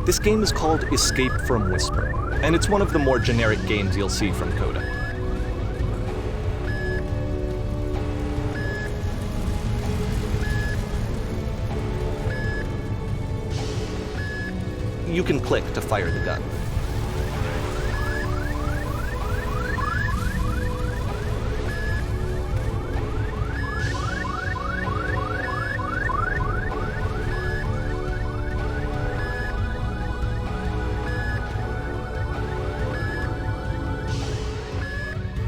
This game is called Escape from Whisper, and it's one of the more generic games you'll see from Coda. You can click to fire the gun.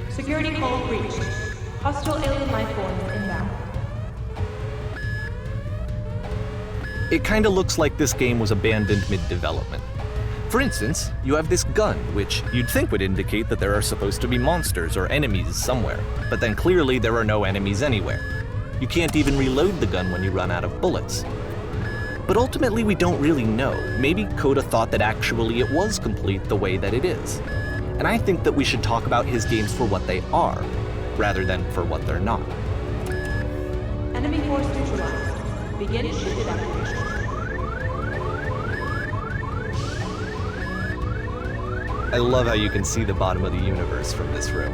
Security call breached. Hostile alien life forms inbound. It kinda looks like this game was abandoned mid-development. For instance, you have this gun, which you'd think would indicate that there are supposed to be monsters or enemies somewhere, but then clearly there are no enemies anywhere. You can't even reload the gun when you run out of bullets. But ultimately we don't really know. Maybe Coda thought that actually it was complete the way that it is. And I think that we should talk about his games for what they are, rather than for what they're not. Enemy force neutralized. Begin shifted activation. I love how you can see the bottom of the universe from this room.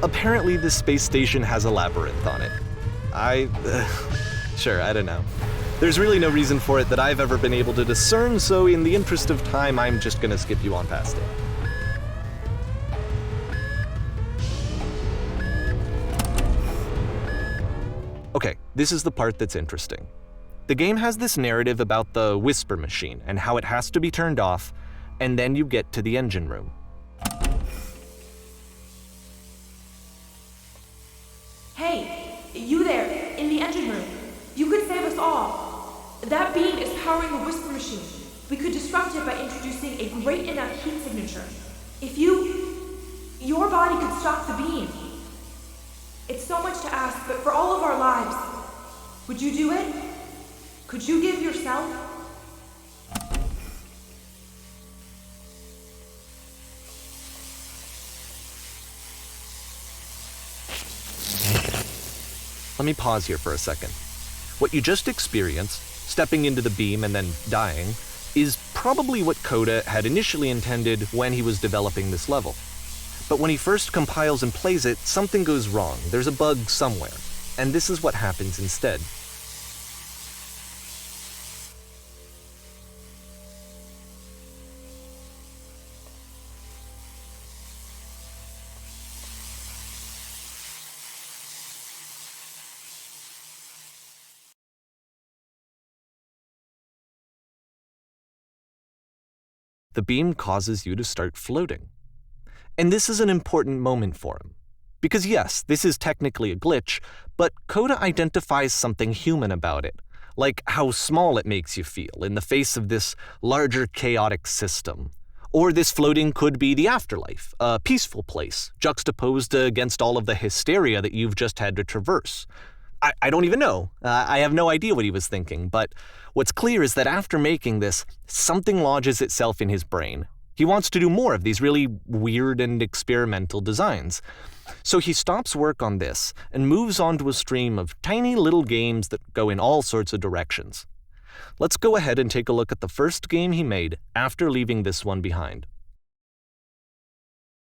Apparently, this space station has a labyrinth on it. Sure, I don't know. There's really no reason for it that I've ever been able to discern, so in the interest of time, I'm just gonna skip you on past it. Okay, this is the part that's interesting. The game has this narrative about the Whisper Machine and how it has to be turned off, and then you get to the engine room. Hey, you there, in the engine room. You could save us all. That beam is powering the Whisper Machine. We could disrupt it by introducing a great enough heat signature. If your body could stop the beam. It's so much to ask, but for all of our lives, would you do it? Could you give yourself? Let me pause here for a second. What you just experienced, stepping into the beam and then dying, is probably what Coda had initially intended when he was developing this level. But when he first compiles and plays it, something goes wrong. There's a bug somewhere. And this is what happens instead. The beam causes you to start floating. And this is an important moment for him. Because yes, this is technically a glitch, but Coda identifies something human about it, like how small it makes you feel in the face of this larger chaotic system. Or this floating could be the afterlife, a peaceful place, juxtaposed against all of the hysteria that you've just had to traverse. I don't even know. I have no idea what he was thinking, but what's clear is that after making this, something lodges itself in his brain. He wants to do more of these really weird and experimental designs. So he stops work on this and moves on to a stream of tiny little games that go in all sorts of directions. Let's go ahead and take a look at the first game he made after leaving this one behind.